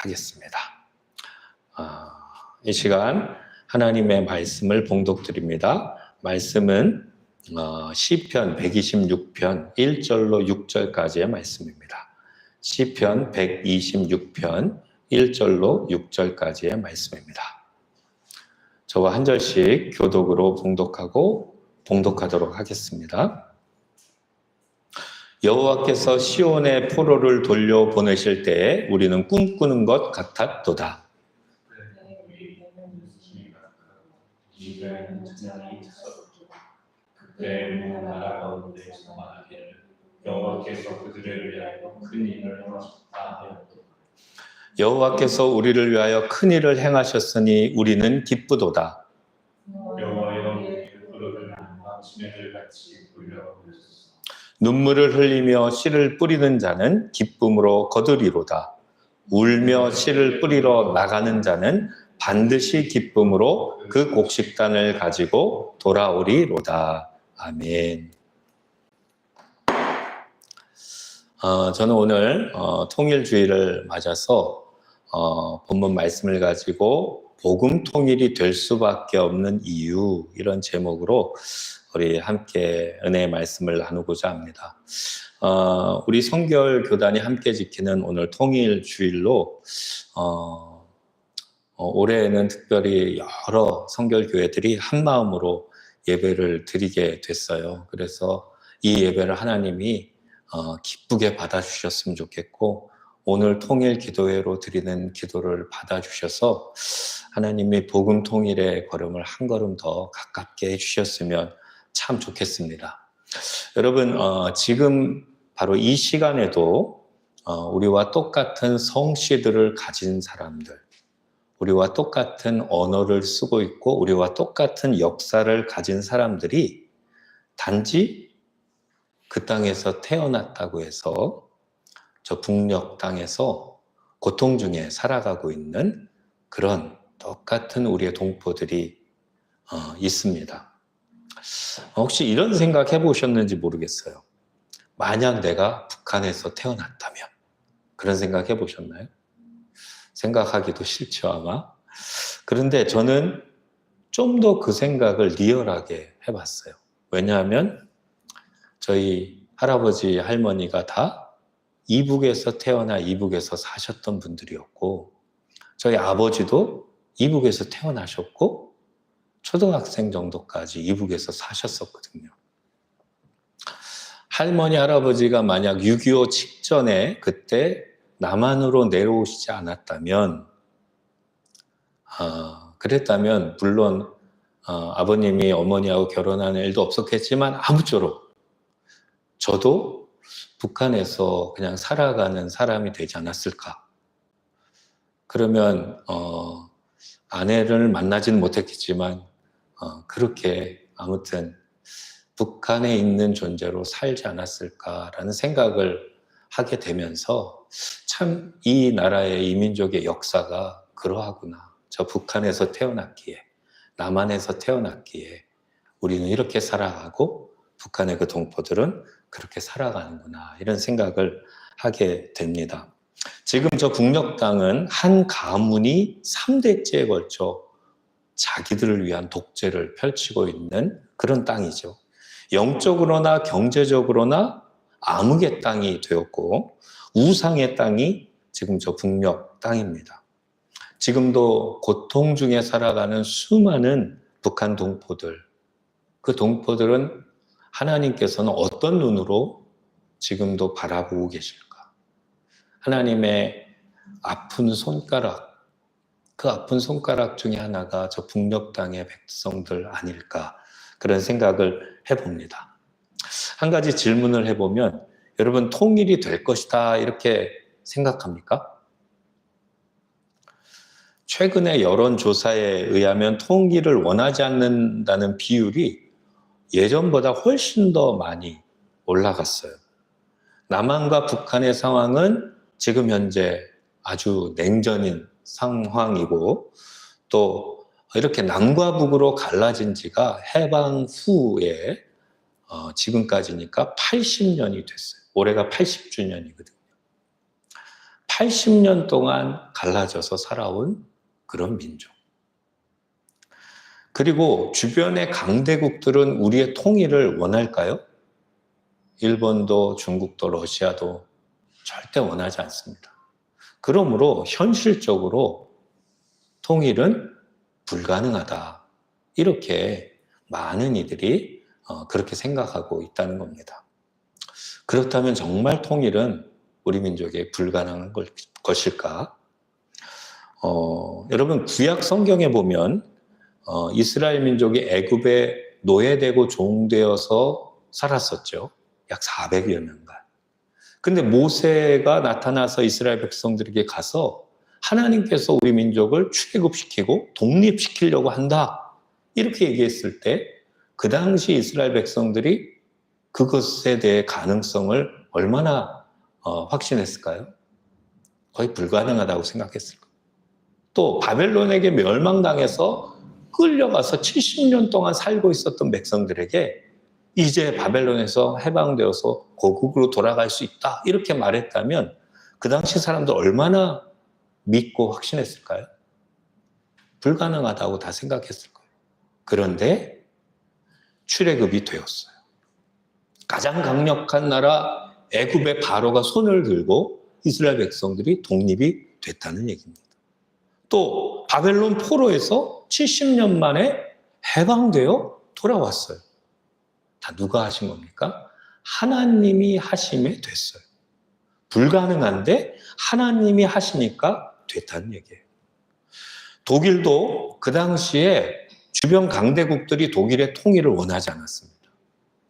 하겠습니다. 이 시간 하나님의 말씀을 봉독드립니다. 말씀은 시편 126편 1절로 6절까지의 말씀입니다. 시편 126편 1절로 6절까지의 말씀입니다. 저와 한 절씩 교독으로 봉독하도록 하겠습니다. 여호와께서 시온의 포로를 돌려보내실 때에 우리는 꿈꾸는 것 같았도다. 그때 나라 가운데서 말하기를 여호와께서 그들을 위하여 큰 일을 행하셨다. 여호와께서 우리를 위하여 큰 일을 행하셨으니 우리는 기쁘도다. 여호와여 우리를 부르는 지네들 같이 불려오소서. 눈물을 흘리며 씨를 뿌리는 자는 기쁨으로 거두리로다. 울며 씨를 뿌리러 나가는 자는 반드시 기쁨으로 그 곡식단을 가지고 돌아오리로다. 아멘. 저는 오늘 통일주의를 맞아서 본문 말씀을 가지고 복음 통일이 될 수밖에 없는 이유, 이런 제목으로 우리 함께 은혜의 말씀을 나누고자 합니다. 우리 성결 교단이 함께 지키는 오늘 통일주일로 올해에는 특별히 여러 성결교회들이 한 마음으로 예배를 드리게 됐어요. 그래서 이 예배를 하나님이 기쁘게 받아주셨으면 좋겠고, 오늘 통일 기도회로 드리는 기도를 받아주셔서 하나님이 복음 통일의 걸음을 한 걸음 더 가깝게 해주셨으면 참 좋겠습니다. 여러분, 지금 바로 이 시간에도 우리와 똑같은 성씨들을 가진 사람들, 우리와 똑같은 언어를 쓰고 있고 우리와 똑같은 역사를 가진 사람들이 단지 그 땅에서 태어났다고 해서 저 북녘 땅에서 고통 중에 살아가고 있는 그런 똑같은 우리의 동포들이 있습니다. 혹시 이런 생각 해보셨는지 모르겠어요. 만약 내가 북한에서 태어났다면, 그런 생각 해보셨나요? 생각하기도 싫죠, 아마. 그런데 저는 좀 더 그 생각을 리얼하게 해봤어요. 왜냐하면 저희 할아버지, 할머니가 다 이북에서 태어나 이북에서 사셨던 분들이었고, 저희 아버지도 이북에서 태어나셨고 초등학생 정도까지 이북에서 사셨었거든요. 할머니, 할아버지가 만약 6.25 직전에 그때 남한으로 내려오시지 않았다면, 그랬다면 물론 아버님이 어머니하고 결혼하는 일도 없었겠지만 아무쪼록 저도 북한에서 그냥 살아가는 사람이 되지 않았을까. 그러면 아내를 만나지는 못했겠지만 그렇게 아무튼 북한에 있는 존재로 살지 않았을까라는 생각을 하게 되면서 참 이 나라의 이민족의 역사가 그러하구나. 저 북한에서 태어났기에, 남한에서 태어났기에 우리는 이렇게 살아가고 북한의 그 동포들은 그렇게 살아가는구나, 이런 생각을 하게 됩니다. 지금 저 북녘 땅은 한 가문이 3대째에 걸쳐 자기들을 위한 독재를 펼치고 있는 그런 땅이죠. 영적으로나 경제적으로나 암흑의 땅이 되었고 우상의 땅이 지금 저 북녘 땅입니다. 지금도 고통 중에 살아가는 수많은 북한 동포들, 그 동포들은 하나님께서는 어떤 눈으로 지금도 바라보고 계실까? 하나님의 아픈 손가락, 그 아픈 손가락 중에 하나가 저 북녘 땅의 백성들 아닐까, 그런 생각을 해봅니다. 한 가지 질문을 해보면, 여러분 통일이 될 것이다 이렇게 생각합니까? 최근의 여론조사에 의하면 통일을 원하지 않는다는 비율이 예전보다 훨씬 더 많이 올라갔어요. 남한과 북한의 상황은 지금 현재 아주 냉전인 상황이고, 또 이렇게 남과 북으로 갈라진 지가 해방 후에 지금까지니까 80년이 됐어요. 올해가 80주년이거든요. 80년 동안 갈라져서 살아온 그런 민족. 그리고 주변의 강대국들은 우리의 통일을 원할까요? 일본도 중국도 러시아도 절대 원하지 않습니다. 그러므로 현실적으로 통일은 불가능하다. 이렇게 많은 이들이 그렇게 생각하고 있다는 겁니다. 그렇다면 정말 통일은 우리 민족에 불가능한 것일까? 여러분 구약 성경에 보면 이스라엘 민족이 애굽에 노예되고 종되어서 살았었죠. 약 400여 년간. 근데 모세가 나타나서 이스라엘 백성들에게 가서 하나님께서 우리 민족을 출애굽시키고 독립시키려고 한다. 이렇게 얘기했을 때 그 당시 이스라엘 백성들이 그것에 대해 가능성을 얼마나 확신했을까요? 거의 불가능하다고 생각했을 거예요. 또 바벨론에게 멸망당해서 끌려가서 70년 동안 살고 있었던 백성들에게 이제 바벨론에서 해방되어서 고국으로 돌아갈 수 있다 이렇게 말했다면 그 당시 사람들 얼마나 믿고 확신했을까요? 불가능하다고 다 생각했을 거예요. 그런데 출애굽이 되었어요. 가장 강력한 나라 애굽의 바로가 손을 들고 이스라엘 백성들이 독립이 됐다는 얘기입니다. 또 바벨론 포로에서 70년 만에 해방되어 돌아왔어요. 다 누가 하신 겁니까? 하나님이 하심에 됐어요. 불가능한데 하나님이 하시니까 됐다는 얘기예요. 독일도 그 당시에 주변 강대국들이 독일의 통일을 원하지 않았습니다.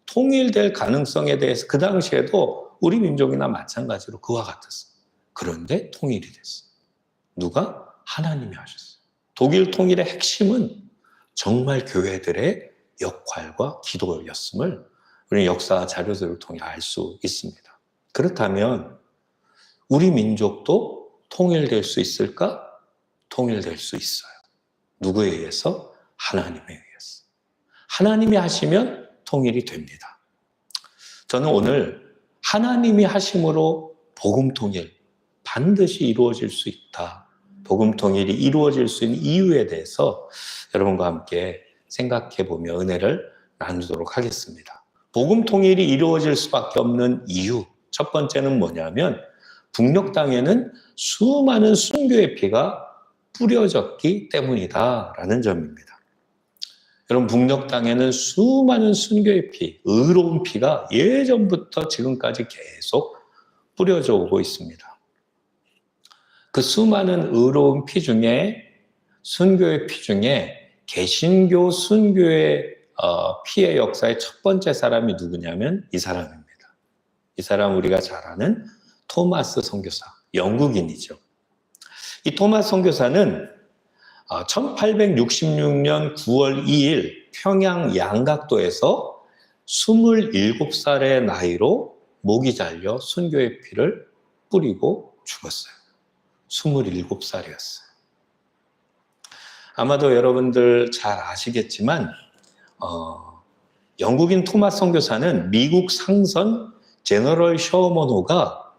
통일될 가능성에 대해서 그 당시에도 우리 민족이나 마찬가지로 그와 같았어요. 그런데 통일이 됐어요. 누가? 하나님이 하셨어요. 독일 통일의 핵심은 정말 교회들의 역할과 기도였음을 우리 역사 자료들을 통해 알 수 있습니다. 그렇다면 우리 민족도 통일될 수 있을까? 통일될 수 있어요. 누구에 의해서? 하나님에 의해서. 하나님이 하시면 통일이 됩니다. 저는 오늘 하나님이 하심으로 복음 통일 반드시 이루어질 수 있다. 복음 통일이 이루어질 수 있는 이유에 대해서 여러분과 함께 생각해보며 은혜를 나누도록 하겠습니다. 복음 통일이 이루어질 수밖에 없는 이유 첫 번째는 뭐냐면 북녘 땅에는 수많은 순교의 피가 뿌려졌기 때문이다라는 점입니다. 여러분 북녘 땅에는 수많은 순교의 피, 의로운 피가 예전부터 지금까지 계속 뿌려져 오고 있습니다. 그 수많은 의로운 피 중에 순교의 피 중에 개신교 순교의 피의 역사의 첫 번째 사람이 누구냐면 이 사람입니다. 이 사람 우리가 잘 아는 토마스 선교사, 영국인이죠. 이 토마스 선교사는 1866년 9월 2일 평양 양각도에서 27살의 나이로 목이 잘려 순교의 피를 뿌리고 죽었어요. 27살이었어요. 아마도 여러분들 잘 아시겠지만 영국인 토마스 선교사는 미국 상선 제너럴 셔먼호가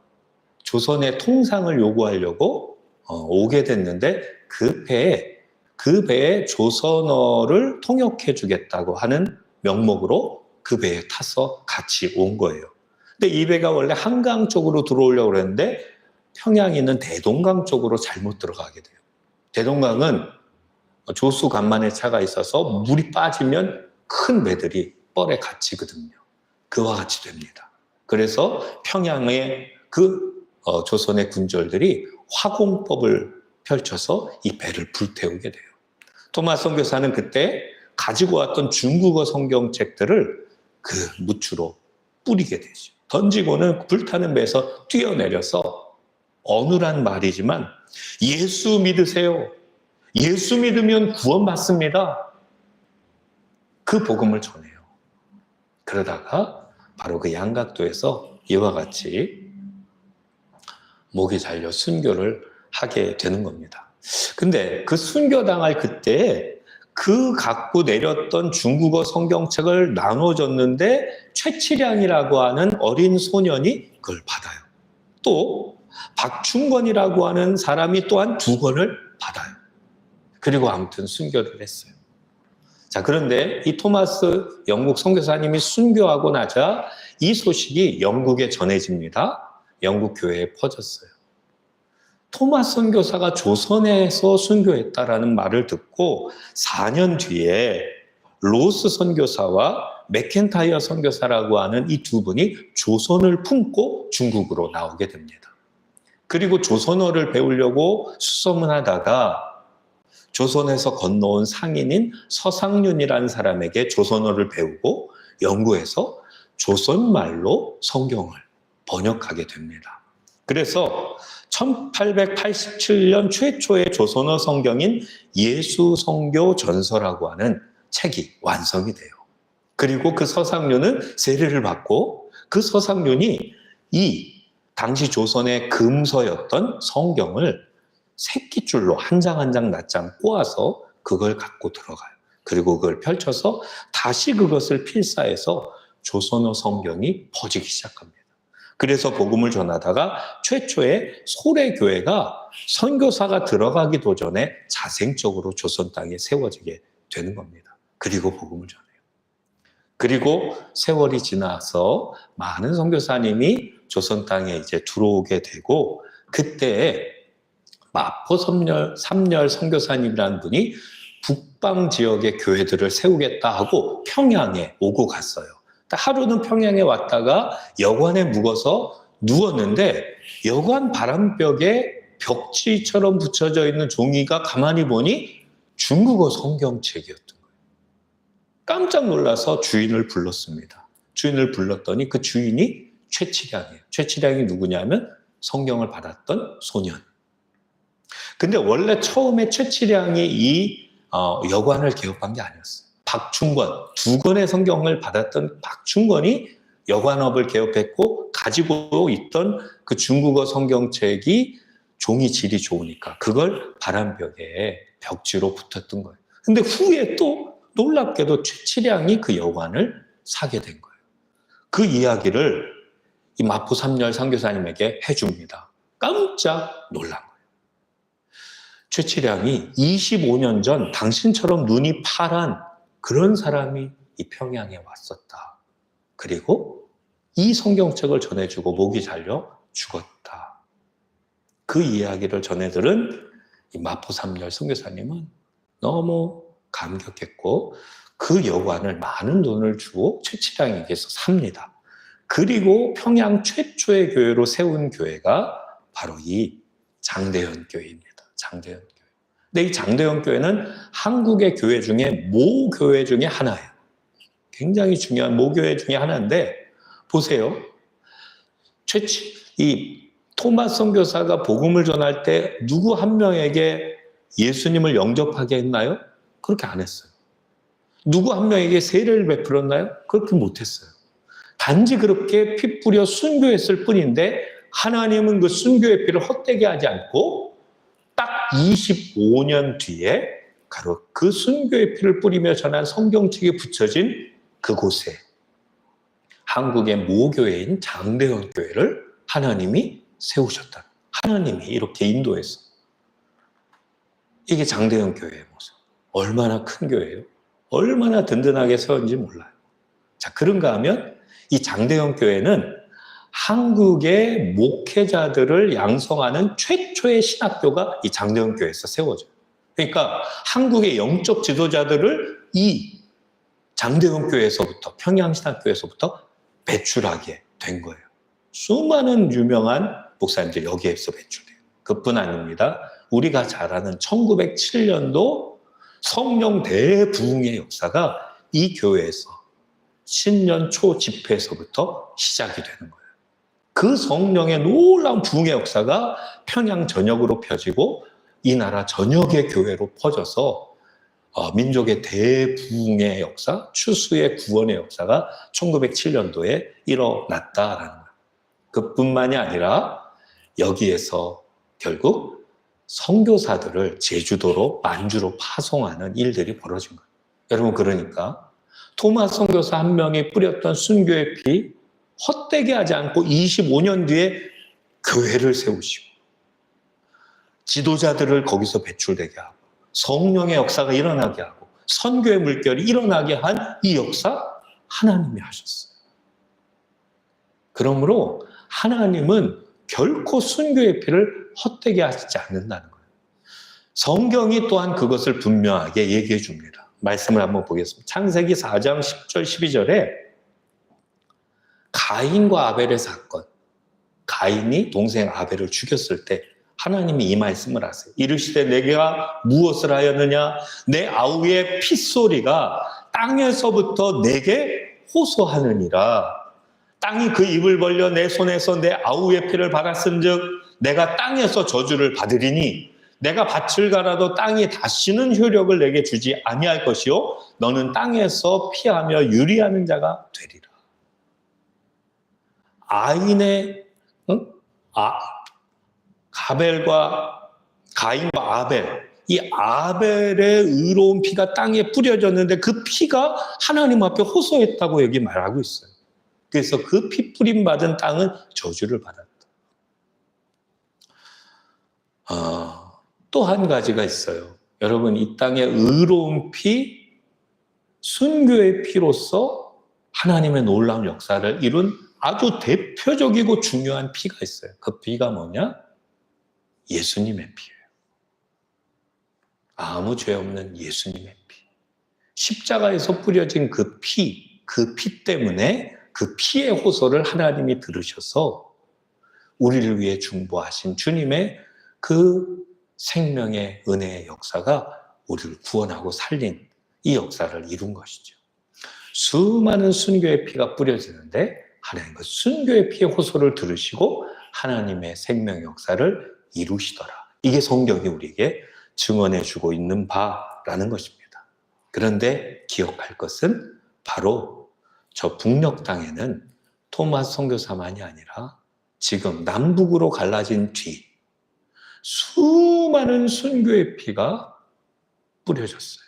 조선의 통상을 요구하려고 오게 됐는데 그 배에 조선어를 통역해 주겠다고 하는 명목으로 그 배에 타서 같이 온 거예요. 근데 이 배가 원래 한강 쪽으로 들어오려고 그랬는데 평양에 있는 대동강 쪽으로 잘못 들어가게 돼요. 대동강은 조수 간만의 차가 있어서 물이 빠지면 큰 배들이 뻘에 갇히거든요. 그와 같이 됩니다. 그래서 평양에 조선의 군졸들이 화공법을 펼쳐서 이 배를 불태우게 돼요. 토마스 선교사는 그때 가지고 왔던 중국어 성경책들을 그 무추로 뿌리게 되죠. 던지고는 불타는 배에서 뛰어내려서 어눌한 말이지만 예수 믿으세요. 예수 믿으면 구원받습니다. 그 복음을 전해요. 그러다가 바로 그 양각도에서 이와 같이 목이 잘려 순교를 하게 되는 겁니다. 근데 그 순교당할 그때 그 갖고 내렸던 중국어 성경책을 나눠줬는데 최치량이라고 하는 어린 소년이 그걸 받아요. 또 박충권이라고 하는 사람이 또한 2권을 받아요. 그리고 아무튼 순교를 했어요. 자, 그런데 이 토마스 영국 선교사님이 순교하고 나자 이 소식이 영국에 전해집니다. 영국 교회에 퍼졌어요. 토마스 선교사가 조선에서 순교했다라는 말을 듣고 4년 뒤에 로스 선교사와 맥켄타이어 선교사라고 하는 이 2분이 조선을 품고 중국으로 나오게 됩니다. 그리고 조선어를 배우려고 수소문하다가 조선에서 건너온 상인인 서상륜이라는 사람에게 조선어를 배우고 연구해서 조선말로 성경을 번역하게 됩니다. 그래서 1887년 최초의 조선어 성경인 예수성교 전서라고 하는 책이 완성이 돼요. 그리고 그 서상륜은 세례를 받고 그 서상륜이 이 당시 조선의 금서였던 성경을 새끼줄로 한 장 한 장 낱장 꼬아서 그걸 갖고 들어가요. 그리고 그걸 펼쳐서 다시 그것을 필사해서 조선어 성경이 퍼지기 시작합니다. 그래서 복음을 전하다가 최초의 소래교회가 선교사가 들어가기도 전에 자생적으로 조선 땅에 세워지게 되는 겁니다. 그리고 복음을 전해요. 그리고 세월이 지나서 많은 선교사님이 조선 땅에 이제 들어오게 되고 그때 마포 삼열 선교사님이라는 분이 북방 지역의 교회들을 세우겠다 하고 평양에 오고 갔어요. 하루는 평양에 왔다가 여관에 묵어서 누웠는데 여관 바람벽에 벽지처럼 붙여져 있는 종이가 가만히 보니 중국어 성경책이었던 거예요. 깜짝 놀라서 주인을 불렀습니다. 주인을 불렀더니 그 주인이 최치량이에요. 최치량이 누구냐면 성경을 받았던 소년. 근데 원래 처음에 최치량이 이 여관을 개업한 게 아니었어요. 박충권, 2권의 성경을 받았던 박충권이 여관업을 개업했고 가지고 있던 그 중국어 성경책이 종이 질이 좋으니까 그걸 바람벽에 벽지로 붙였던 거예요. 근데 후에 또 놀랍게도 최치량이 그 여관을 사게 된 거예요. 그 이야기를 이 마포 삼열 선교사님에게 해줍니다. 깜짝 놀란 거예요. 최치량이 25년 전 당신처럼 눈이 파란 그런 사람이 이 평양에 왔었다. 그리고 이 성경책을 전해주고 목이 잘려 죽었다. 그 이야기를 전해들은 이 마포 삼열 선교사님은 너무 감격했고 그 여관을 많은 돈을 주고 최치량에게서 삽니다. 그리고 평양 최초의 교회로 세운 교회가 바로 이 장대현 교회입니다. 장대현 교회. 근데 이 장대현 교회는 한국의 교회 중에 모교회 중에 하나예요. 굉장히 중요한 모교회 중에 하나인데 보세요. 이 토마스 선교사가 복음을 전할 때 누구 한 명에게 예수님을 영접하게 했나요? 그렇게 안 했어요. 누구 한 명에게 세례를 베풀었나요? 그렇게 못했어요. 단지 그렇게 피 뿌려 순교했을 뿐인데 하나님은 그 순교의 피를 헛되게 하지 않고 딱 25년 뒤에 바로 그 순교의 피를 뿌리며 전한 성경책이 붙여진 그곳에 한국의 모교회인 장대현 교회를 하나님이 세우셨다. 하나님이 이렇게 인도해서. 이게 장대현 교회의 모습. 얼마나 큰 교회예요? 얼마나 든든하게 세웠는지 몰라요. 자, 그런가 하면 이 장대현 교회는 한국의 목회자들을 양성하는 최초의 신학교가 이 장대현 교회에서 세워져요. 그러니까 한국의 영적 지도자들을 이 장대현 교회에서부터 평양신학교에서부터 배출하게 된 거예요. 수많은 유명한 목사님들이 여기에서 배출돼요. 그뿐 아닙니다. 우리가 잘 아는 1907년도 성령 대부흥의 역사가 이 교회에서 신년 초 집회에서부터 시작이 되는 거예요. 그 성령의 놀라운 부흥의 역사가 평양 전역으로 펴지고 이 나라 전역의 교회로 퍼져서 민족의 대부흥의 역사, 추수의 구원의 역사가 1907년도에 일어났다라는 거예요. 그뿐만이 아니라 여기에서 결국 선교사들을 제주도로 만주로 파송하는 일들이 벌어진 거예요. 여러분 그러니까 토마스 선교사 한 명이 뿌렸던 순교의 피 헛되게 하지 않고 25년 뒤에 교회를 세우시고 지도자들을 거기서 배출되게 하고 성령의 역사가 일어나게 하고 선교의 물결이 일어나게 한 이 역사 하나님이 하셨어요. 그러므로 하나님은 결코 순교의 피를 헛되게 하시지 않는다는 거예요. 성경이 또한 그것을 분명하게 얘기해 줍니다. 말씀을 한번 보겠습니다. 창세기 4장 10절 12절에 가인과 아벨의 사건, 가인이 동생 아벨을 죽였을 때 하나님이 이 말씀을 하세요. 이르시되 내가 무엇을 하였느냐? 내 아우의 핏소리가 땅에서부터 내게 호소하느니라. 땅이 그 입을 벌려 내 손에서 내 아우의 피를 받았은즉 내가 땅에서 저주를 받으리니 내가 밭을 갈아도 땅이 다시는 효력을 내게 주지 아니할 것이요 너는 땅에서 피하며 유리하는 자가 되리라. 가인과 아벨, 이 아벨의 의로운 피가 땅에 뿌려졌는데 그 피가 하나님 앞에 호소했다고 여기 말하고 있어요. 그래서 그 피 뿌림 받은 땅은 저주를 받았다. 또 한 가지가 있어요. 여러분, 이 땅의 의로운 피, 순교의 피로서 하나님의 놀라운 역사를 이룬 아주 대표적이고 중요한 피가 있어요. 그 피가 뭐냐? 예수님의 피예요. 아무 죄 없는 예수님의 피. 십자가에서 뿌려진 그 피 때문에 그 피의 호소를 하나님이 들으셔서 우리를 위해 중보하신 주님의 그 생명의 은혜의 역사가 우리를 구원하고 살린 이 역사를 이룬 것이죠. 수많은 순교의 피가 뿌려지는데 하나님 그 순교의 피의 호소를 들으시고 하나님의 생명의 역사를 이루시더라. 이게 성경이 우리에게 증언해 주고 있는 바라는 것입니다. 그런데 기억할 것은 바로 저 북녘 땅에는 토마스 선교사만이 아니라 지금 남북으로 갈라진 뒤 수많은 순교의 피가 뿌려졌어요.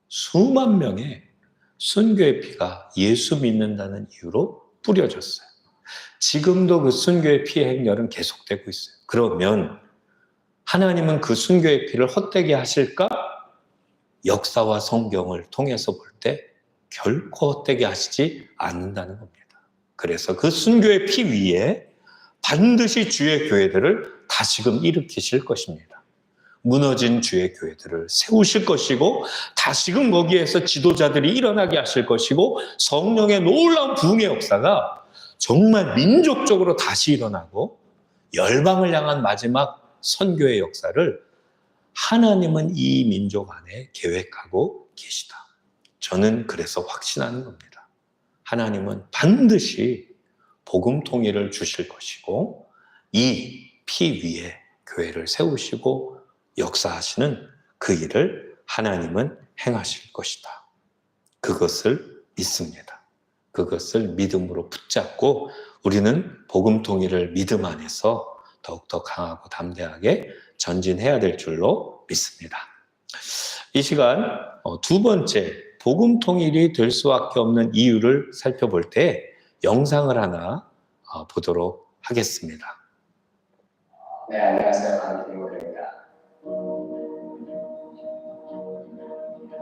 수만 명의 순교의 피가 예수 믿는다는 이유로 뿌려졌어요. 지금도 그 순교의 피의 행렬은 계속되고 있어요. 그러면 하나님은 그 순교의 피를 헛되게 하실까? 역사와 성경을 통해서 볼 때 결코 헛되게 하시지 않는다는 겁니다. 그래서 그 순교의 피 위에 반드시 주의 교회들을 다시금 일으키실 것입니다. 무너진 주의 교회들을 세우실 것이고 다시금 거기에서 지도자들이 일어나게 하실 것이고 성령의 놀라운 부흥의 역사가 정말 민족적으로 다시 일어나고 열방을 향한 마지막 선교의 역사를 하나님은 이 민족 안에 계획하고 계시다. 저는 그래서 확신하는 겁니다. 하나님은 반드시 복음 통일을 주실 것이고 이 피 위에 교회를 세우시고 역사하시는 그 일을 하나님은 행하실 것이다. 그것을 믿습니다. 그것을 믿음으로 붙잡고 우리는 복음 통일을 믿음 안에서 더욱더 강하고 담대하게 전진해야 될 줄로 믿습니다. 이 시간 두 번째 복음 통일이 될 수밖에 없는 이유를 살펴볼 때 영상을 하나 보도록 하겠습니다. 네, 안녕하세요. 강기모입니다.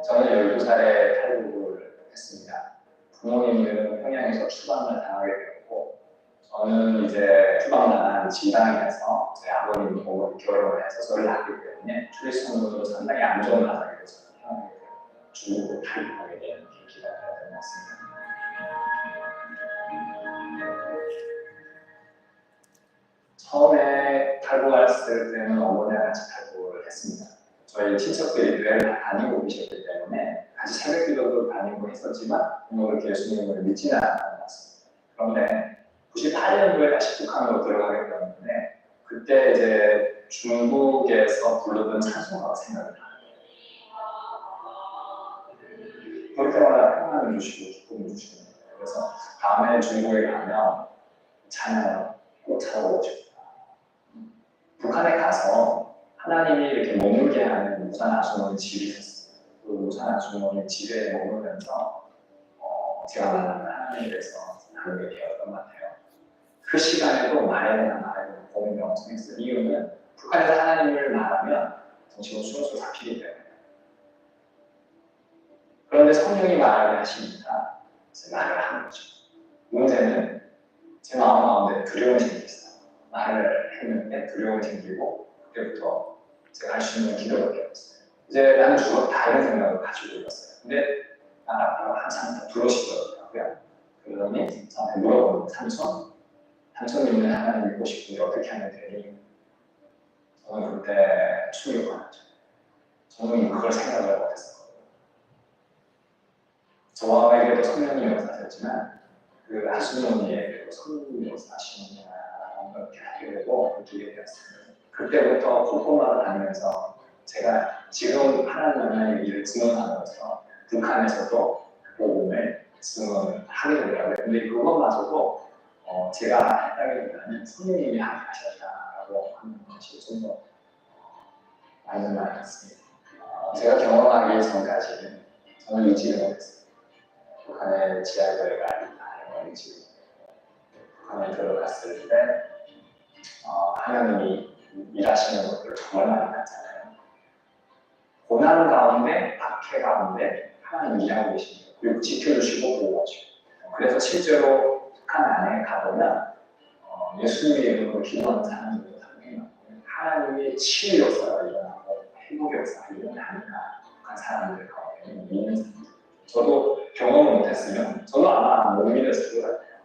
저는 12살에 탈북을 했습니다. 부모님은 평양에서 추방을 당하게 되었고 저는 이제 추방당한 지방에서 제 아버님 보고 결혼을 해서 저를 낳기 때문에 출생으로 상당히 안 좋은 가정에서 태어나게 되고 중국으로 탈북하게 된 계기가 되었던 것 같습니다. 처음에 탈북했을 때는 어머니랑 같이 탈북을 했습니다. 저희 친척들이 교회를 다 다니고 계셨기 때문에 같이 새벽기도도 다니고 했었지만 그렇게 예수님을 믿지는 않았던 것 같습니다. 그런데 98년도에 다시 북한으로 들어가게 되었는데 그때 이제 중국에서 부르던 찬송가가 생각이 나요. 그럴 때마다 평안을 주시고 기쁨을 주시는 거예요. 그래서 다음에 중국에 가면 찬양을 꼭 찾아보고 싶어요. 북한에 가서 하나님이 이렇게 머물게 하는 무산 아주머니 집이 있었어요. 그 무산 아주머니 집에 머물면서 제가 만난 하나님에 대해서 그런 게 되었던 것 같아요. 그 시간에도 말해야 고민이 엄청 했어요. 이유는 북한에서 하나님을 말하면 정치고 순수 잡히기 때문에. 그런데 성령이 말을 하시니까 말을 하는 거죠. 문제는 제 마음 가운데 두려움이 생겼어요. 말을 했는데 두려움이 생기고 그때부터 제가 할 수 있는 기도밖에 없었어요. 이제 나는 죽었다 이런 생각을 가지고 있었어요. 근데 나라가 한참 부르시더라고요. 그러더니 저한테 물어보는 삼촌님은 하나님 믿고 싶은데 어떻게 하면 되니? 저는 그때 충격받았죠. 저는 그걸 생각을 못했었거든요. 저에게도 성령이 역사하셨지만 그 하수님에게도 성령이 역사하시느냐라고 그렇게 하기로 느끼게 되었습니다. 그때부터 곳곳마다 다니면서 제가 지금 하나님의 일을 증언하면서 북한에서도 복음을 증언하게 되더라고요. 근데 그것마저도 제가 했다기보다는 성령님이 하셨다라고 하는 것이 좀 더 맞는 말 같습니다. 제가 경험하기 전까지는 저는 의지를 못했어요. 북한의 지하교회가 있다, 의지를. 북한에 들어갔을 때 하나님이 일하시는 것들을 정말 많이 봤잖아요. 고난 가운데, 박해 가운데 하나님이 일하고 계십니다. 그리고 지켜주시고 보호하시고. 그래서 실제로 북한 안에 가보면 예수님의 이름으로 기도하는 사람들도 상당히 많고 하나님의 치유 역사가 일어나고 회복 역사가 일어나니까 북한 사람들 가운데 믿는 사람들. 저도 경험을 못했으면 저도 아마 못 믿었을 것 같아요.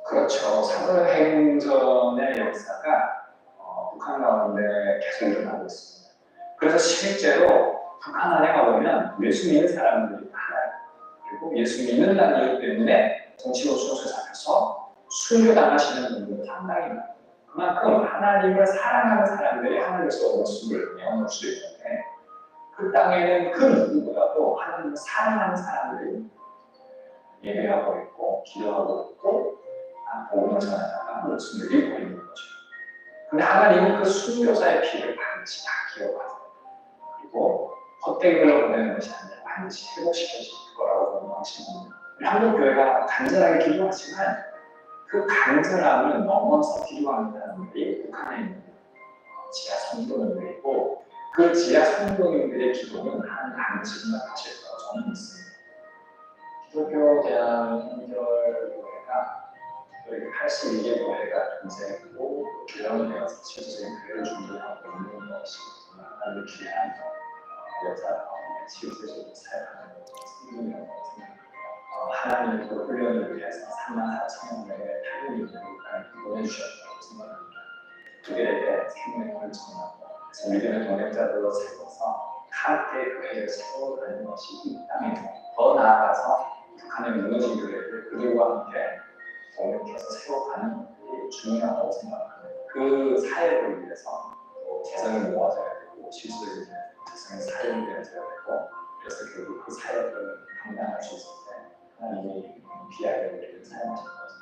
그렇죠. 사도행전의 역사가 북한 가운데 계속 일어나고 있습니다. 그래서 실제로 북한 안에 가보면 예수 믿는 사람들이 많아요. 그리고 예수 믿는다는 이유 때문에 정치로 수용소에 잡혀서 순교당하시는 분들도 상당히 많아요. 그만큼 하나님을 사랑하는 사람들이 하늘에서 모습을 내어놓을 수 있는데 그 땅에는 그 누구보다도 하나님을 사랑하는 사람들이 예배하고 있고 기도하고 있고 복음을 전하다가 모습을 잃고 있는 거죠. 근데 하나님은 그 순교자의 피를 반드시 다 기억하세요. 그리고 헛되이 흘러보내는 것이 아니라 반드시 회복시켜줄 거라고 하시는 우리 한국 교회가 간절하게 기도하지만 그 간절함을 넘어서 기도하는 사람들이 북한에 있는 지하 성도님들이고 그 지하 성도님들의 기도는 하나님 반드시 응답하실 거라고 저는 믿습니다. 기독교 대한 한결교회가 82개 교회가 존재했고 기원되어서 실질적인 교회를 준비하고 있는 것이 정말 아주 귀한 역사가 실질적으로 사역하는 성도님이라고 생각합니다. 하나님의 그 훈련을 위해서 34,000명의 탈북민들을 보내주셨다고 생각합니다. 그들에게 생명을 전하고 믿음의 동행자들로 세워서 함께 교회를 세워가는 것이 이 땅에서 더 나아가서 북한의 무너진 교회를 그들과 함께 동역해서 세워가는 것이 중요하다고 생각합니다. 그 사역을 위해서 재정이 모아져야 되고 실질적인 재정의 사용이 되어야 되고 그래서 결국 그 사역을 감당할 수 있을 때 하나님이 귀하게 우리를 사용하실 것을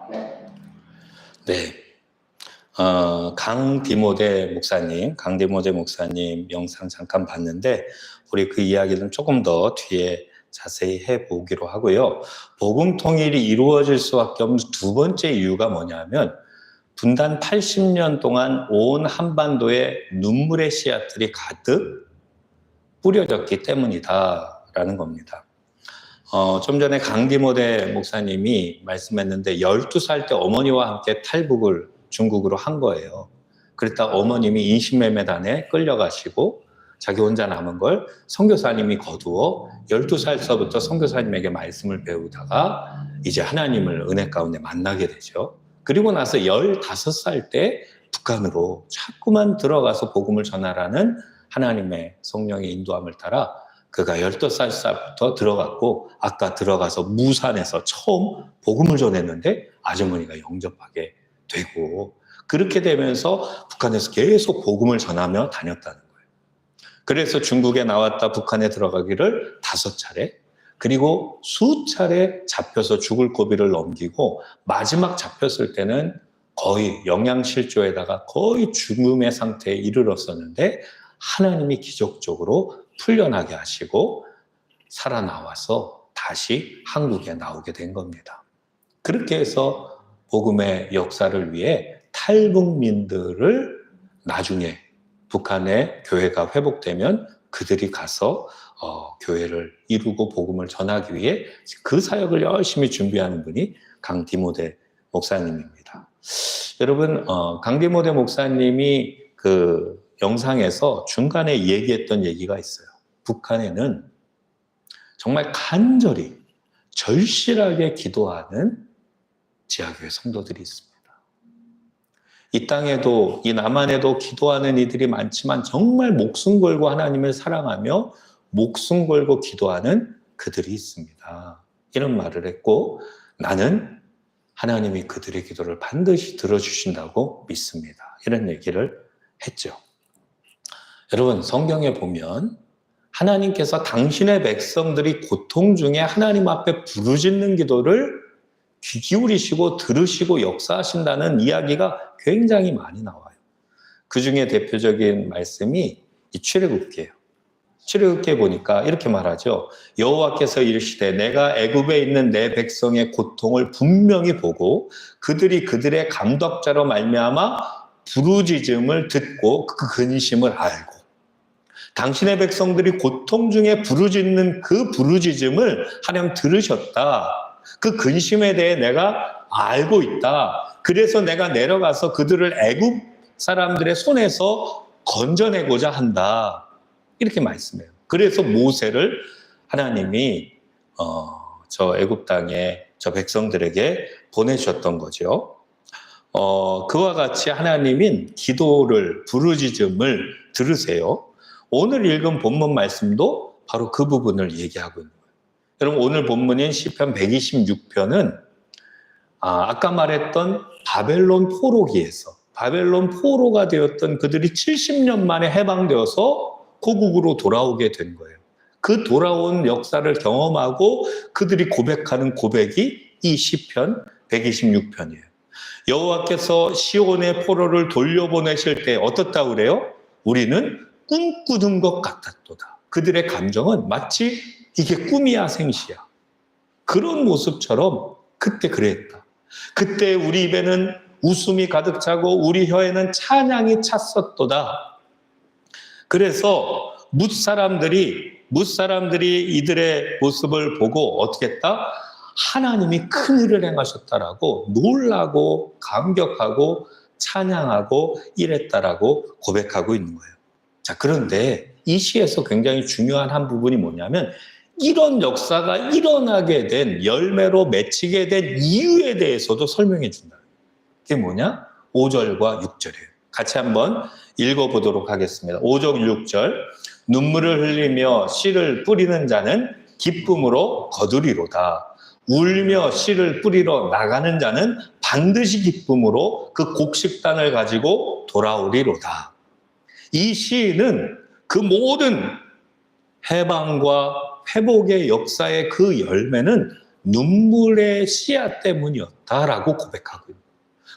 생각합니다. 네. 강디모데 목사님 영상 잠깐 봤는데 우리 그 이야기는 조금 더 뒤에 자세히 해보기로 하고요. 복음 통일이 이루어질 수밖에 없는 두 번째 이유가 뭐냐면 분단 80년 동안 온 한반도에 눈물의 씨앗들이 가득 뿌려졌기 때문이다라는 겁니다. 좀 전에 강디모데 목사님이 말씀했는데 12살 때 어머니와 함께 탈북을 중국으로 한 거예요. 그랬다 어머님이 인신매매단에 끌려가시고 자기 혼자 남은 걸 선교사님이 거두어 12살서부터 선교사님에게 말씀을 배우다가 이제 하나님을 은혜 가운데 만나게 되죠. 그리고 나서 15살 때 북한으로 자꾸만 들어가서 복음을 전하라는 하나님의 성령의 인도함을 따라 그가 15살부터 들어갔고 아까 들어가서 무산에서 처음 복음을 전했는데 아주머니가 영접하게 되고 그렇게 되면서 북한에서 계속 복음을 전하며 다녔다는 거예요. 그래서 중국에 나왔다 북한에 들어가기를 5차례 그리고 수차례 잡혀서 죽을 고비를 넘기고 마지막 잡혔을 때는 거의 영양실조에다가 거의 죽음의 상태에 이르렀었는데 하나님이 기적적으로 풀려나게 하시고 살아나와서 다시 한국에 나오게 된 겁니다. 그렇게 해서 복음의 역사를 위해 탈북민들을 나중에 북한의 교회가 회복되면 그들이 가서 교회를 이루고 복음을 전하기 위해 그 사역을 열심히 준비하는 분이 강디모데 목사님입니다. 여러분, 강디모데 목사님이 그 영상에서 중간에 얘기했던 얘기가 있어요. 북한에는 정말 간절히 절실하게 기도하는 지하교회 성도들이 있습니다. 이 땅에도 이 남한에도 기도하는 이들이 많지만 정말 목숨 걸고 하나님을 사랑하며 목숨 걸고 기도하는 그들이 있습니다. 이런 말을 했고 나는 하나님이 그들의 기도를 반드시 들어주신다고 믿습니다. 이런 얘기를 했죠. 여러분, 성경에 보면 하나님께서 당신의 백성들이 고통 중에 하나님 앞에 부르짖는 기도를 귀 기울이시고 들으시고 역사하신다는 이야기가 굉장히 많이 나와요. 그 중에 대표적인 말씀이 이 출애굽기예요. 출애굽기에 보니까 이렇게 말하죠. 여호와께서 이르시되 내가 애굽에 있는 내 백성의 고통을 분명히 보고 그들이 그들의 감독자로 말미암아 부르짖음을 듣고 그 근심을 알고 당신의 백성들이 고통 중에 부르짖는 그 부르짖음을 하나님 들으셨다. 그 근심에 대해 내가 알고 있다. 그래서 내가 내려가서 그들을 애굽 사람들의 손에서 건져내고자 한다. 이렇게 말씀해요. 그래서 모세를 하나님이 저 애굽 땅에 저 백성들에게 보내주셨던 거죠. 그와 같이 하나님인 기도를 부르짖음을 들으세요. 오늘 읽은 본문 말씀도 바로 그 부분을 얘기하고 있는 거예요. 여러분, 오늘 본문인 시편 126편은 아까 말했던 바벨론 포로기에서 바벨론 포로가 되었던 그들이 70년 만에 해방되어서 고국으로 돌아오게 된 거예요. 그 돌아온 역사를 경험하고 그들이 고백하는 고백이 이 시편 126편이에요. 여호와께서 시온의 포로를 돌려보내실 때 어떻다고 그래요? 우리는 꿈꾸는 것 같았도다. 그들의 감정은 마치 이게 꿈이야 생시야. 그런 모습처럼 그때 그랬다. 그때 우리 입에는 웃음이 가득 차고 우리 혀에는 찬양이 찼었도다. 그래서 뭇 사람들이 이들의 모습을 보고 어떻게 했다? 하나님이 큰 일을 행하셨다라고 놀라고 감격하고 찬양하고 이랬다라고 고백하고 있는 거예요. 자, 그런데 이 시에서 굉장히 중요한 한 부분이 뭐냐면 이런 역사가 일어나게 된 열매로 맺히게 된 이유에 대해서도 설명해 준다. 그게 뭐냐? 5절과 6절이에요. 같이 한번 읽어보도록 하겠습니다. 5절, 6절. 눈물을 흘리며 씨를 뿌리는 자는 기쁨으로 거두리로다. 울며 씨를 뿌리러 나가는 자는 반드시 기쁨으로 그 곡식단을 가지고 돌아오리로다. 이 시인은 그 모든 해방과 회복의 역사의 그 열매는 눈물의 씨앗 때문이었다라고 고백하고 있습니다.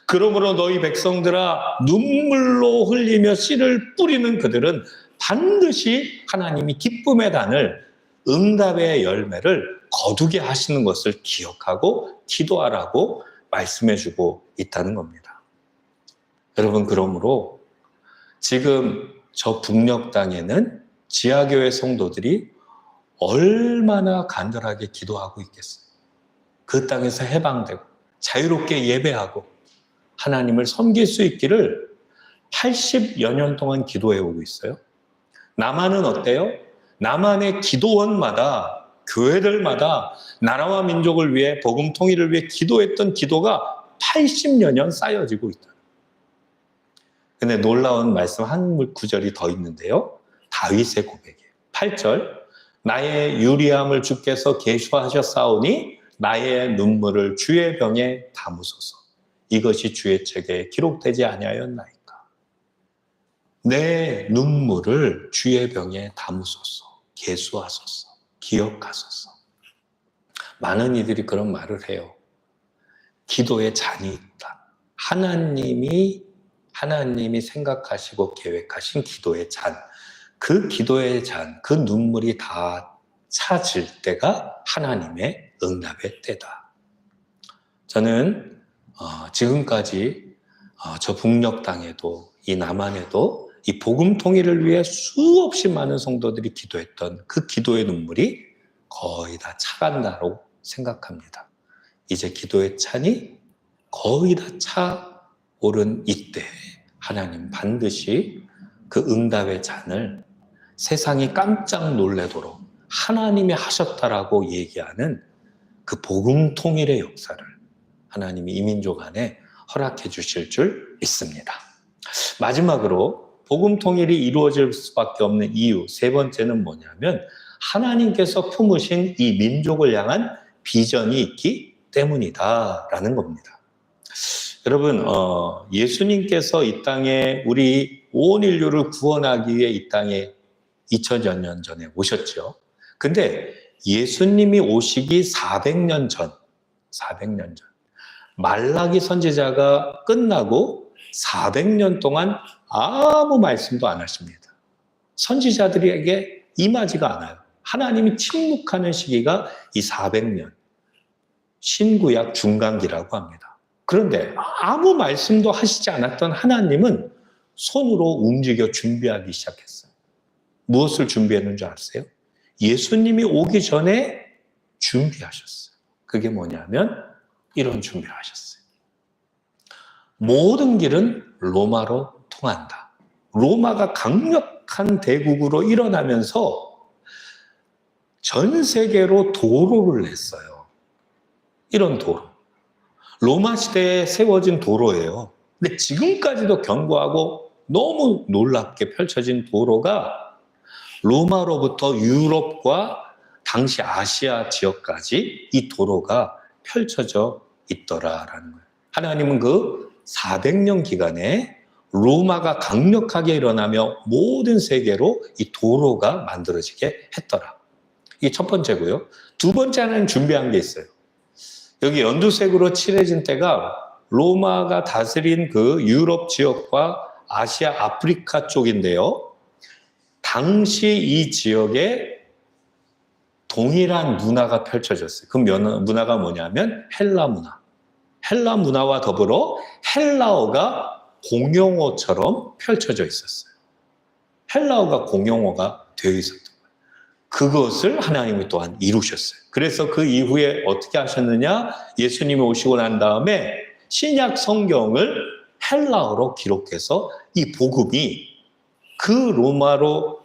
그러므로 너희 백성들아 눈물로 흘리며 씨를 뿌리는 그들은 반드시 하나님이 기쁨의 단을 응답의 열매를 거두게 하시는 것을 기억하고 기도하라고 말씀해주고 있다는 겁니다. 여러분, 그러므로 지금 저 북녘 땅에는 지하교회 성도들이 얼마나 간절하게 기도하고 있겠어요. 그 땅에서 해방되고 자유롭게 예배하고 하나님을 섬길 수 있기를 80여 년 동안 기도해 오고 있어요. 남한은 어때요? 남한의 기도원마다 교회들마다 나라와 민족을 위해 복음 통일을 위해 기도했던 기도가 80여 년 쌓여지고 있다. 근데 놀라운 말씀 한 구절이 더 있는데요. 다윗의 고백이에요. 8절. 나의 유리함을 주께서 계수하셨사오니 나의 눈물을 주의 병에 담으소서. 이것이 주의 책에 기록되지 아니하였나이까. 내 눈물을 주의 병에 담으소서. 계수하소서. 기억하소서. 많은 이들이 그런 말을 해요. 기도에 잔이 있다. 하나님이 생각하시고 계획하신 기도의 잔. 그 기도의 잔, 그 눈물이 다 차질 때가 하나님의 응답의 때다. 저는 지금까지 저 북녘 땅에도 이 남한에도 이 복음 통일을 위해 수없이 많은 성도들이 기도했던 그 기도의 눈물이 거의 다 차간다고 생각합니다. 이제 기도의 찬이 거의 다 차오른 이때 하나님 반드시 그 응답의 잔을 세상이 깜짝 놀래도록 하나님이 하셨다라고 얘기하는 그 복음 통일의 역사를 하나님이 이민족 안에 허락해 주실 줄 믿습니다. 마지막으로 복음 통일이 이루어질 수밖에 없는 이유 세 번째는 뭐냐면 하나님께서 품으신 이 민족을 향한 비전이 있기 때문이다라는 겁니다. 여러분, 예수님께서 이 땅에 우리 온 인류를 구원하기 위해 이 땅에 2000여 년 전에 오셨죠. 근데 예수님이 오시기 400년 전, 말라기 선지자가 끝나고 400년 동안 아무 말씀도 안 하십니다. 선지자들에게 임하지가 않아요. 하나님이 침묵하는 시기가 이 400년, 신구약 중간기라고 합니다. 그런데 아무 말씀도 하시지 않았던 하나님은 손으로 움직여 준비하기 시작했어요. 무엇을 준비했는 줄 아세요? 예수님이 오기 전에 준비하셨어요. 그게 뭐냐면 이런 준비를 하셨어요. 모든 길은 로마로 통한다. 로마가 강력한 대국으로 일어나면서 전 세계로 도로를 냈어요. 이런 도로. 로마 시대에 세워진 도로예요. 근데 지금까지도 견고하고 너무 놀랍게 펼쳐진 도로가 로마로부터 유럽과 당시 아시아 지역까지 이 도로가 펼쳐져 있더라라는 거예요. 하나님은 그 400년 기간에 로마가 강력하게 일어나며 모든 세계로 이 도로가 만들어지게 했더라. 이게 첫 번째고요. 두 번째 하나님 준비한 게 있어요. 여기 연두색으로 칠해진 때가 로마가 다스린 그 유럽 지역과 아시아, 아프리카 쪽인데요. 당시 이 지역에 동일한 문화가 펼쳐졌어요. 그 문화가 뭐냐면 헬라 문화. 헬라 문화와 더불어 헬라어가 공용어처럼 펼쳐져 있었어요. 헬라어가 공용어가 되어 있었던 거예요. 그것을 하나님이 또한 이루셨어요. 그래서 그 이후에 어떻게 하셨느냐? 예수님이 오시고 난 다음에 신약 성경을 헬라어로 기록해서 이 복음이 그 로마로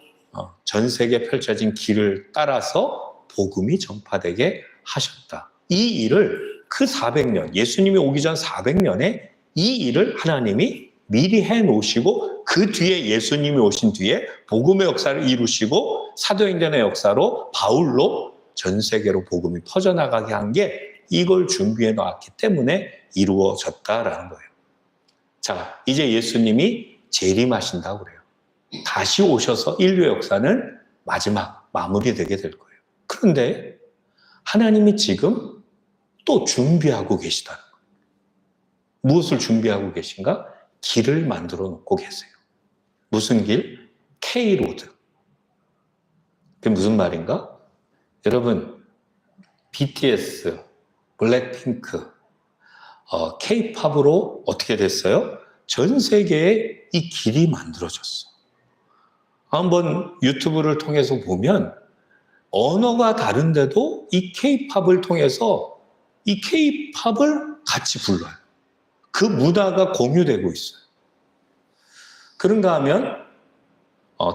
전 세계에 펼쳐진 길을 따라서 복음이 전파되게 하셨다. 이 일을 그 400년, 예수님이 오기 전 400년에 이 일을 하나님이 미리 해놓으시고 그 뒤에 예수님이 오신 뒤에 복음의 역사를 이루시고 사도행전의 역사로 바울로 전 세계로 복음이 퍼져나가게 한 게 이걸 준비해 놨기 때문에 이루어졌다라는 거예요. 자, 이제 예수님이 재림하신다고 그래요. 다시 오셔서 인류의 역사는 마지막 마무리되게 될 거예요. 그런데 하나님이 지금 또 준비하고 계시다는 거예요. 무엇을 준비하고 계신가? 길을 만들어 놓고 계세요. 무슨 길? K로드. 그게 무슨 말인가? 여러분, BTS, 블랙핑크, K-팝으로 어떻게 됐어요? 전 세계에 이 길이 만들어졌어. 한번 유튜브를 통해서 보면 언어가 다른데도 이 K-팝을 통해서 이 K-팝을 같이 불러요. 그 문화가 공유되고 있어요. 그런가 하면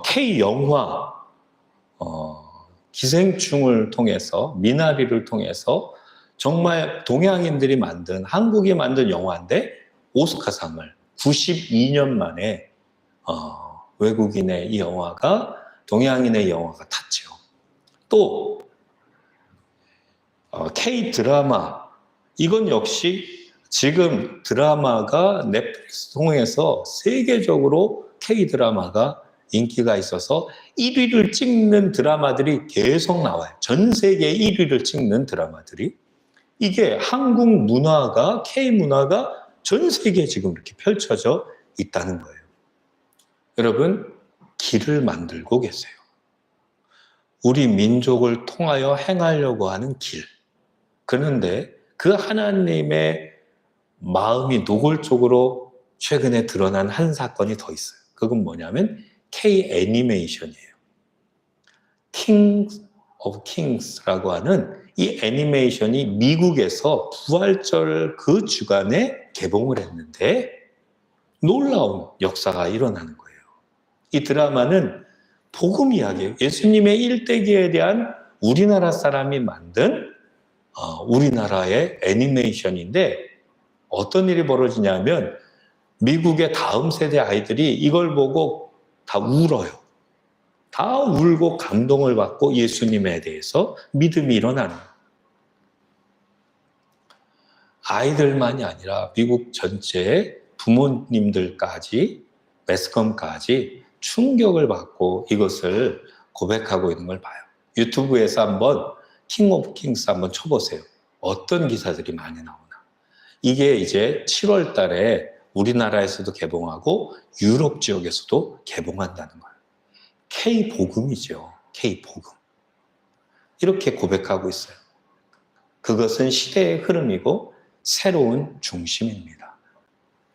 K-영화, 기생충을 통해서, 미나리를 통해서 정말 동양인들이 만든, 한국이 만든 영화인데 오스카상을 92년 만에 외국인의 이 영화가, 동양인의 영화가 탔죠. 또 K-드라마, 이건 역시 지금 드라마가 넷플릭스 통해서 세계적으로 K-드라마가 인기가 있어서 1위를 찍는 드라마들이 계속 나와요. 전 세계 1위를 찍는 드라마들이. 이게 한국 문화가, K-문화가 전 세계에 지금 이렇게 펼쳐져 있다는 거예요. 여러분, 길을 만들고 계세요. 우리 민족을 통하여 행하려고 하는 길. 그런데 그 하나님의 마음이 노골적으로 최근에 드러난 한 사건이 더 있어요. 그건 뭐냐면 K 애니메이션이에요. King of Kings라고 하는 이 애니메이션이 미국에서 부활절 그 주간에 개봉을 했는데 놀라운 역사가 일어나는 거예요. 이 드라마는 복음 이야기예요. 예수님의 일대기에 대한 우리나라 사람이 만든 우리나라의 애니메이션인데 어떤 일이 벌어지냐면 미국의 다음 세대 아이들이 이걸 보고 다 울어요. 다 울고 감동을 받고 예수님에 대해서 믿음이 일어나는 거예요. 아이들만이 아니라 미국 전체의 부모님들까지 매스컴까지 충격을 받고 이것을 고백하고 있는 걸 봐요. 유튜브에서 한번 킹 오브 킹스 한번 쳐보세요. 어떤 기사들이 많이 나오나. 이게 이제 7월 달에 우리나라에서도 개봉하고 유럽 지역에서도 개봉한다는 거예요. K-복음이죠. K-복음. 이렇게 고백하고 있어요. 그것은 시대의 흐름이고 새로운 중심입니다.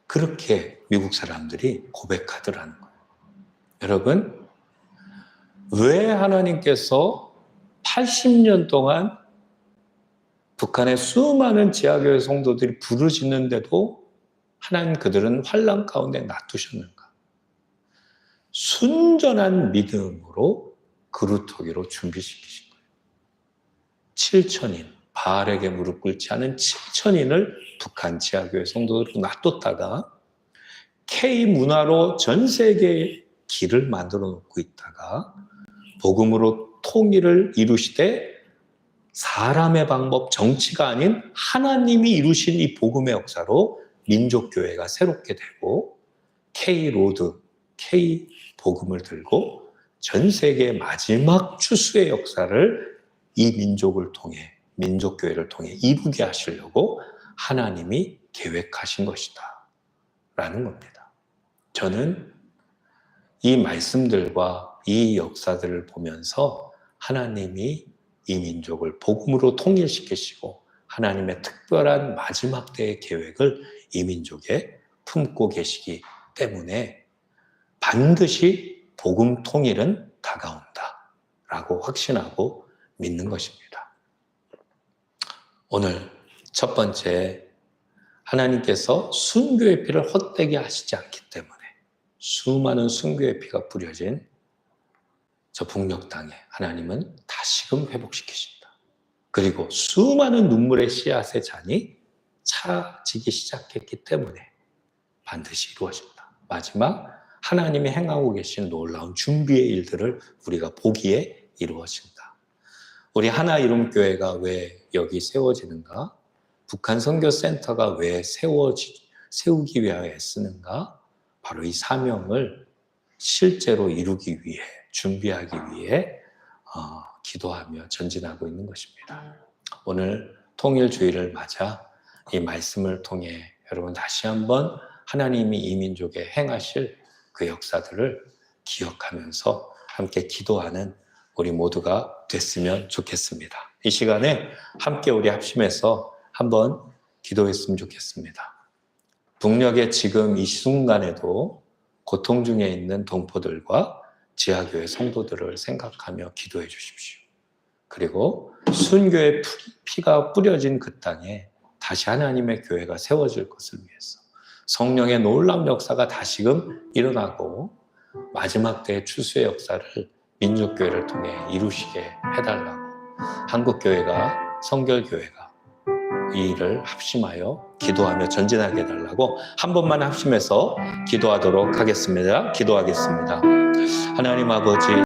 그렇게 미국 사람들이 고백하더라는 거예요. 여러분, 왜 하나님께서 80년 동안 북한의 수많은 지하교회 성도들이 부르짖는데도 하나님 그들은 환난 가운데 놔두셨는가? 순전한 믿음으로 그루터기로 준비시키신 거예요. 7천인, 바알에게 무릎 꿇지 않은 7천인을 북한 지하교회 성도들로 놔뒀다가 K-문화로 전 세계에 길을 만들어 놓고 있다가 복음으로 통일을 이루시되 사람의 방법, 정치가 아닌 하나님이 이루신 이 복음의 역사로 민족교회가 새롭게 되고 K-로드, K-복음을 들고 전 세계의 마지막 추수의 역사를 이 민족을 통해, 민족교회를 통해 이루게 하시려고 하나님이 계획하신 것이다 라는 겁니다. 저는 이 말씀들과 이 역사들을 보면서 하나님이 이 민족을 복음으로 통일시키시고 하나님의 특별한 마지막 때의 계획을 이 민족에 품고 계시기 때문에 반드시 복음 통일은 다가온다 라고 확신하고 믿는 것입니다. 오늘 첫 번째, 하나님께서 순교의 피를 헛되게 하시지 않기 때문에 수많은 순교의 피가 뿌려진 저 북녘 땅에 하나님은 다시금 회복시키신다. 그리고 수많은 눈물의 씨앗의 잔이 차지기 시작했기 때문에 반드시 이루어진다. 마지막 하나님이 행하고 계신 놀라운 준비의 일들을 우리가 보기에 이루어진다. 우리 하나이름교회가 왜 여기 세워지는가? 북한 선교센터가 왜 세우기 위하여 애쓰는가? 바로 이 사명을 실제로 이루기 위해, 준비하기 위해 기도하며 전진하고 있는 것입니다. 오늘 통일주의를 맞아 이 말씀을 통해 여러분 다시 한번 하나님이 이 민족에 행하실 그 역사들을 기억하면서 함께 기도하는 우리 모두가 됐으면 좋겠습니다. 이 시간에 함께 우리 합심해서 한번 기도했으면 좋겠습니다. 북녘의 지금 이 순간에도 고통 중에 있는 동포들과 지하교회 성도들을 생각하며 기도해 주십시오. 그리고 순교의 피가 뿌려진 그 땅에 다시 하나님의 교회가 세워질 것을 위해서 성령의 놀라운 역사가 다시금 일어나고 마지막 때의 추수의 역사를 민족교회를 통해 이루시게 해달라고 한국교회가, 성결교회가 이 일을 합심하여 기도하며 전진하게 해달라고 한 번만 합심해서 기도하도록 하겠습니다. 기도하겠습니다. 하나님 아버지,